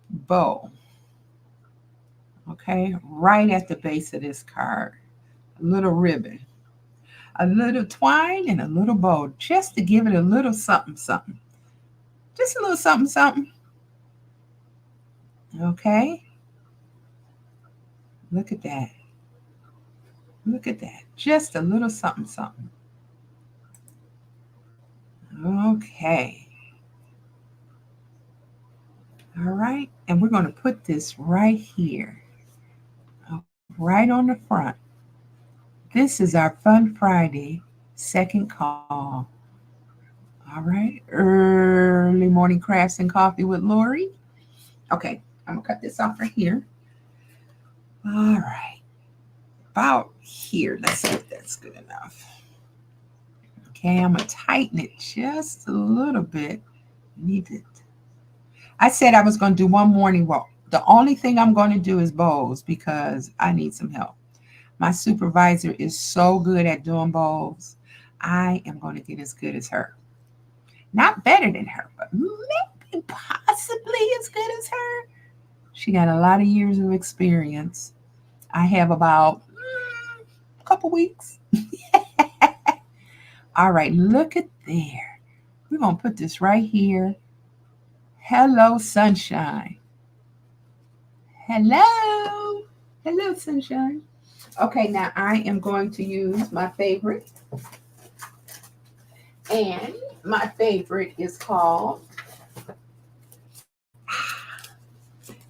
bow. Okay, right at the base of this card, a little ribbon, a little twine, and a little bow, just to give it a little something, something. Just a little something, something. Okay, look at that. Look at that. Just a little something, something. Okay. All right. And we're going to put this right here, right on the front. This is our Fun Friday second call. All right. Early morning crafts and coffee with Lorrie. Okay. I'm going to cut this off right here. All right. About here. Let's see if that's good enough. Okay. I'm going to tighten it just a little bit. Need it. I said I was going to do one morning walk. The only thing I'm going to do is bows because I need some help. My supervisor is so good at doing bows. I am going to get as good as her. Not better than her, but maybe possibly as good as her. She got a lot of years of experience. I have about a couple weeks. All right, look at there. We're going to put this right here. Hello, sunshine. Hello. Hello, sunshine. Okay, now I am going to use my favorite. And my favorite is called,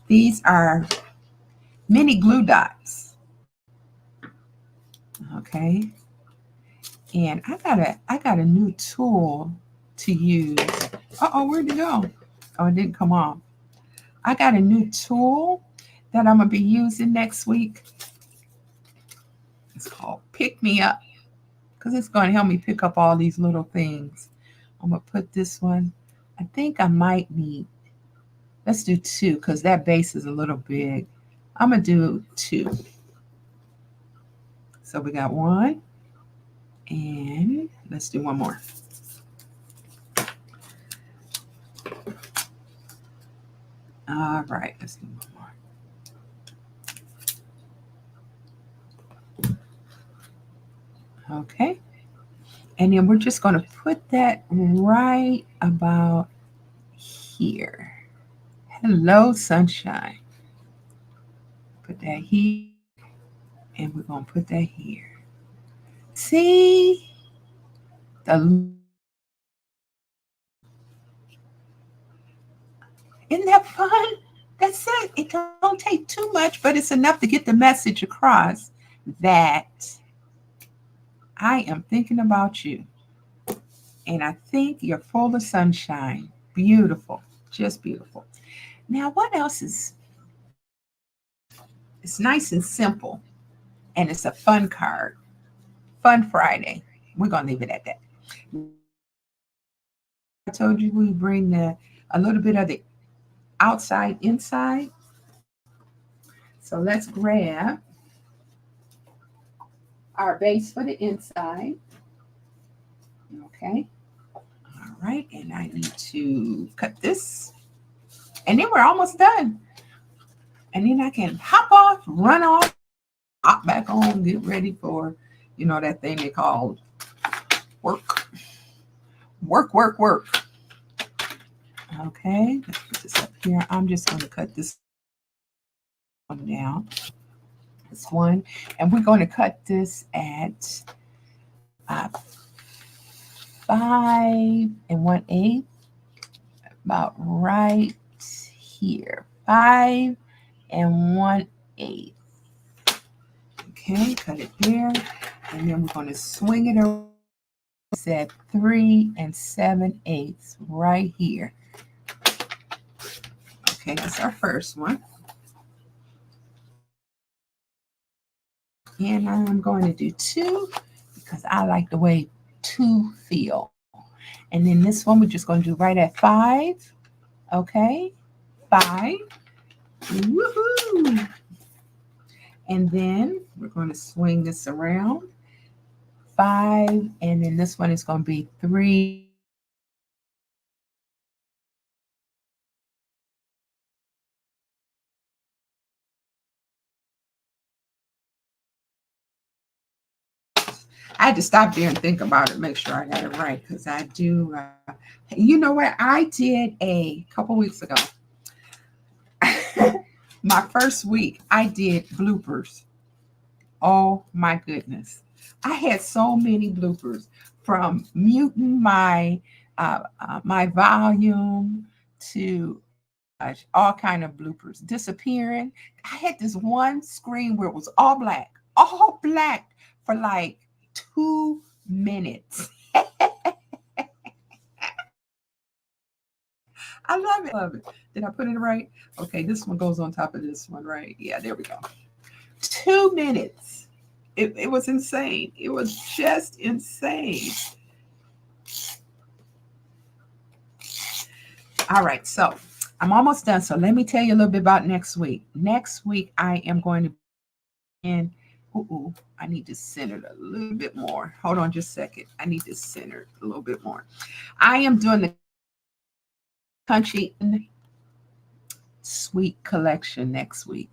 these are mini glue dots. Okay. And I got a new tool to use. Uh-oh, where'd it go? Oh, it didn't come off. I got a new tool that I'm gonna be using next week. It's called Pick Me Up because it's going to help me pick up all these little things. I'm gonna put this one. I think I might need, let's do two because that base is a little big. I'm gonna do two. So we got one, and let's do one more. All right, let's do one more. Okay. And then we're just going to put that right about here. Hello, sunshine. Put that here, and we're going to put that here. See? Isn't that fun? That's it. It don't take too much, but it's enough to get the message across that I am thinking about you. And I think you're full of sunshine. Beautiful. Just beautiful. Now, what else is, it's nice and simple, and it's a fun card. Fun Friday. We're going to leave it at that. I told you we bring a little bit of the outside inside. So let's grab our base for the inside. Okay. All right. And I need to cut this. And then we're almost done. And then I can hop off, run off, hop back on, get ready for, that thing they call work. Work, work, work. Okay, let's put this up here. I'm just going to cut this one down. This one. And we're going to cut this at 5 1/8. About right here. 5 1/8. Okay, cut it there. And then we're going to swing it around at 3 7/8 right here. Okay, that's our first one. And I'm going to do 2 because I like the way 2 feel. And then this one we're just going to do right at 5. Okay, 5. Woohoo! And then we're going to swing this around. 5, and then this one is going to be 3. I had to stop there and think about it, make sure I got it right, because I do. You know what? I did a couple weeks ago. My first week, I did bloopers. Oh my goodness. I had so many bloopers, from muting my volume to all kind of bloopers, disappearing. I had this one screen where it was all black for like 2 minutes. I love it. Love it. Did I put it right? Okay, this one goes on top of this one, right? Yeah, there we go. 2 minutes. It was insane. It was just insane. All right, so I'm almost done. So let me tell you a little bit about next week. Next week, I am going to be in. Ooh, I need to center it a little bit more. Hold on just a second. I need to center it a little bit more. I am doing the Country Sweet collection next week.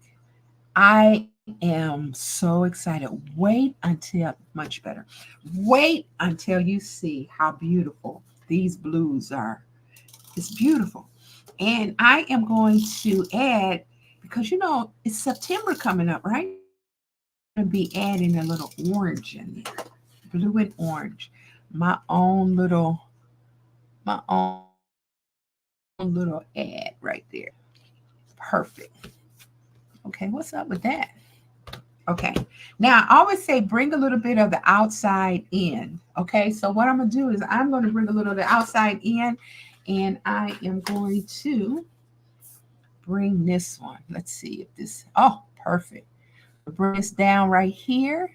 I am so excited. Much better. Wait until you see how beautiful these blues are. It's beautiful. And I am going to add, because it's September coming up, right? I'm going to be adding a little orange in there. Blue and orange. My own little ad right there. Perfect. Okay, what's up with that? Okay. Now, I always say bring a little bit of the outside in. Okay, so what I'm going to do is I'm going to bring a little of the outside in, and I am going to bring this one. Let's see if this, oh, perfect. Bring this down right here,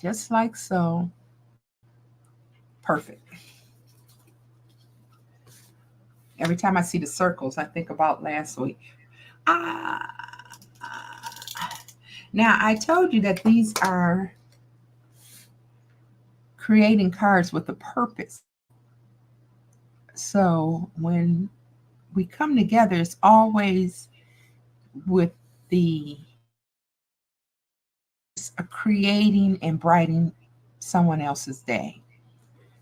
just like so. Perfect. Every time I see the circles, I think about last week. Now, I told you that these are creating cards with a purpose. So when we come together, it's always with the creating and brightening someone else's day,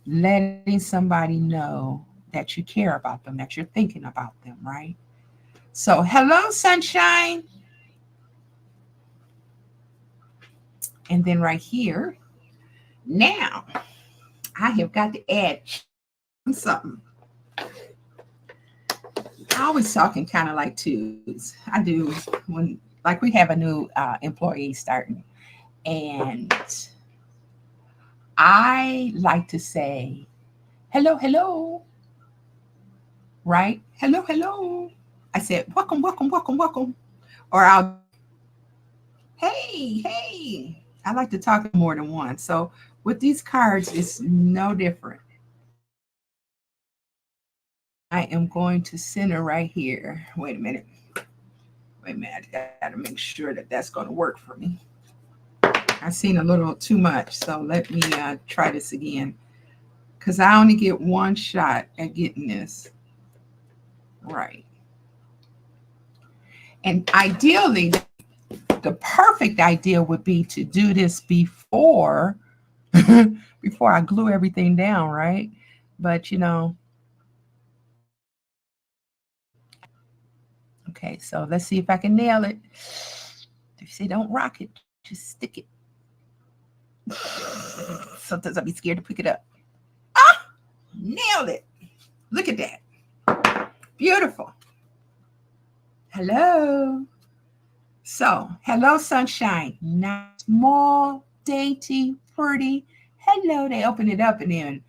letting somebody know that you care about them, that you're thinking about them, right? So, hello, sunshine. And then right here, now I have got to add something. I always talking kind of like twos. I do when, like, we have a new employee starting, and I like to say, hello, hello, right? Hello, hello. I said, welcome, welcome, welcome, welcome. Or I'll, hey, hey. I like to talk more than one. So with these cards, it's no different. I am going to center right here. Wait a minute. Wait a minute. I got to make sure that that's going to work for me. I've seen a little too much. So let me try this again, because I only get one shot at getting this right. And ideally, the perfect idea would be to do this before before I glue everything down, right? But okay, so let's see if I can nail it. If you say don't rock it, just stick it. Sometimes I'll be scared to pick it up. Ah, nailed it. Look at that. Beautiful. Hello. So, hello, sunshine. Nice, small, dainty, pretty. Hello. They open it up and then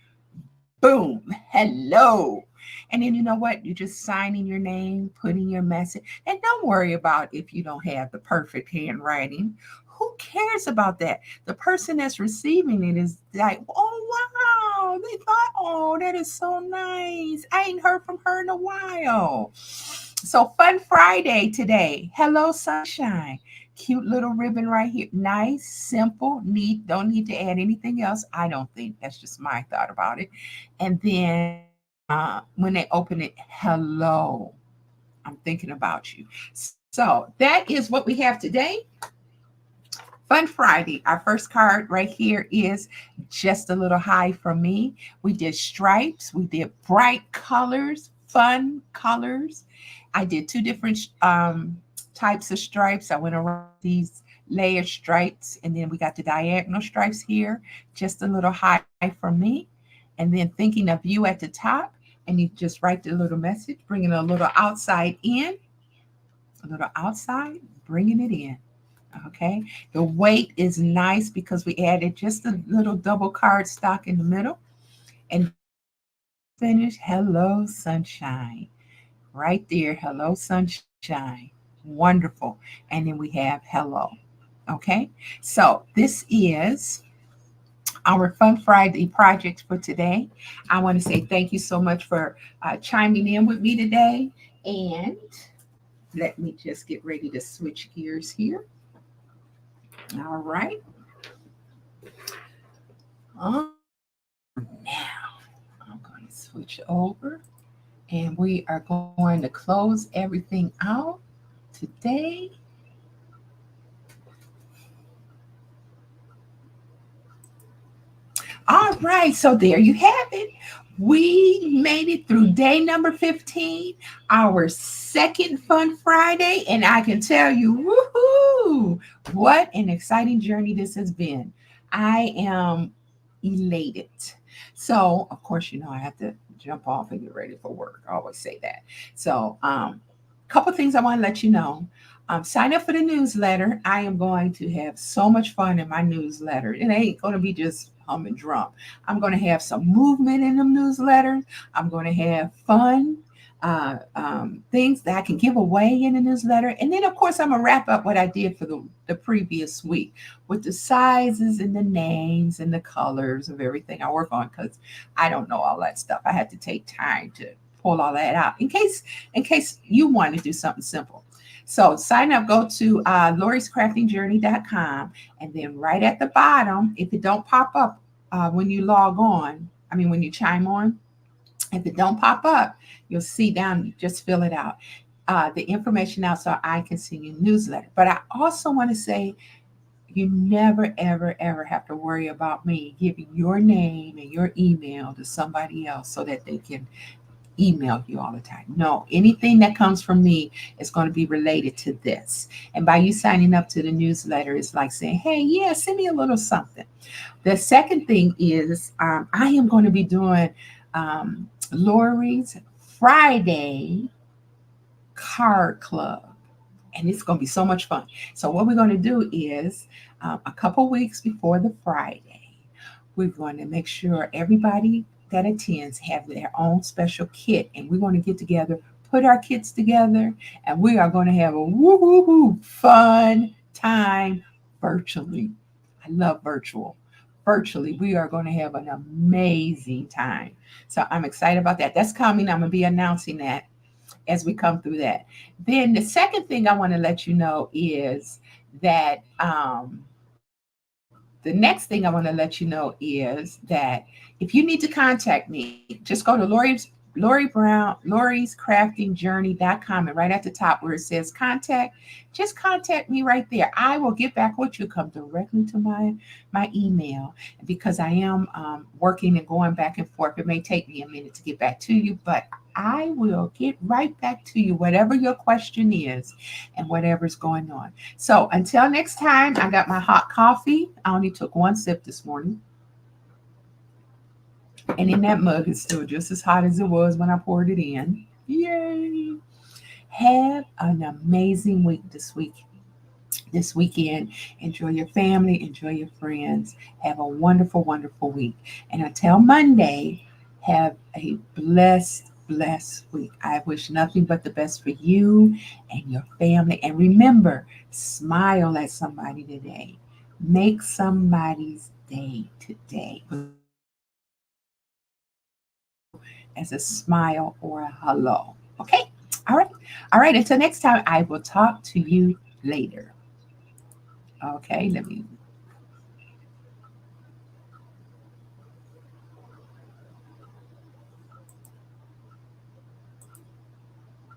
boom, hello. And then you know what? You're just signing your name, putting your message. And don't worry about if you don't have the perfect handwriting. Who cares about that? The person that's receiving it is like, oh, wow. They thought, oh, that is so nice. I ain't heard from her in a while. So, Fun Friday today. Hello, sunshine. Cute little ribbon right here. Nice, simple, neat. Don't need to add anything else. I don't think. That's just my thought about it. And then when they open it, hello. I'm thinking about you. So that is what we have today. Fun Friday. Our first card right here is just a little high from me. We did stripes. We did bright colors, fun colors. I did two different types of stripes. I went around these layered stripes, and then we got the diagonal stripes here. Just a little high from me. And then thinking of you at the top, and you just write the little message, bringing a little outside in, a little outside, bringing it in. Okay. The weight is nice because we added just a little double card stock in the middle. And finish, hello, sunshine. Right there, hello, sunshine. Wonderful. And then we have hello. Okay. So this is our Fun Friday project for today. I want to say thank you so much for chiming in with me today. And let me just get ready to switch gears here. All right. Now I'm going to switch over and we are going to close everything out today. All right, so there you have it. We made it through day number 15, our second Fun Friday, and I can tell you, woohoo, what an exciting journey this has been. I am elated. So, of course, I have to jump off and get ready for work. I always say that. So, couple things I want to let you know. Sign up for the newsletter. I am going to have so much fun in my newsletter. It ain't going to be just hum and drum. I'm going to have some movement in the newsletter. I'm going to have fun things that I can give away in the newsletter. And then, of course, I'm going to wrap up what I did for the previous week with the sizes and the names and the colors of everything I work on because I don't know all that stuff. I had to take time to pull all that out in case you want to do something simple. So sign up, go to lorriescraftingjourney.com, and then right at the bottom, if it don't pop up when you log on, when you chime on, if it don't pop up, you'll see down, just fill it out. The information out so I can send you a newsletter. But I also want to say you never, ever, ever have to worry about me giving your name and your email to somebody else so that they can email you all the time. No, anything that comes from me is going to be related to this. And by you signing up to the newsletter, it's like saying, hey, yeah, send me a little something. The second thing is I am going to be doing Lorrie's Friday Card Club. And it's going to be so much fun. So what we're going to do is a couple weeks before the Friday, we're going to make sure everybody that attends have their own special kit. And we're going to get together, put our kits together, and we are going to have a woo-hoo-hoo fun time virtually. I love virtual. Virtually, we are going to have an amazing time. So I'm excited about that. That's coming. I'm going to be announcing that as we come through that. Then the second thing I want to let you know is that the next thing I want to let you know is that if you need to contact me, just go to Lori Brown, Lori's Crafting Journey.com. And right at the top where it says contact, just contact me right there. I will get back with you. Come directly to my email because I am working and going back and forth. It may take me a minute to get back to you, but I will get right back to you, whatever your question is and whatever's going on. So until next time, I got my hot coffee. I only took one sip this morning. And in that mug, it's still just as hot as it was when I poured it in. Yay! Have an amazing week this weekend. Enjoy your family, enjoy your friends. Have a wonderful, wonderful week. And until Monday, have a blessed week. I wish nothing but the best for you and your family. And remember, smile at somebody today. Make somebody's day today as a smile or a hello. Okay? All right. All right. Until next time, I will talk to you later. Okay. Let me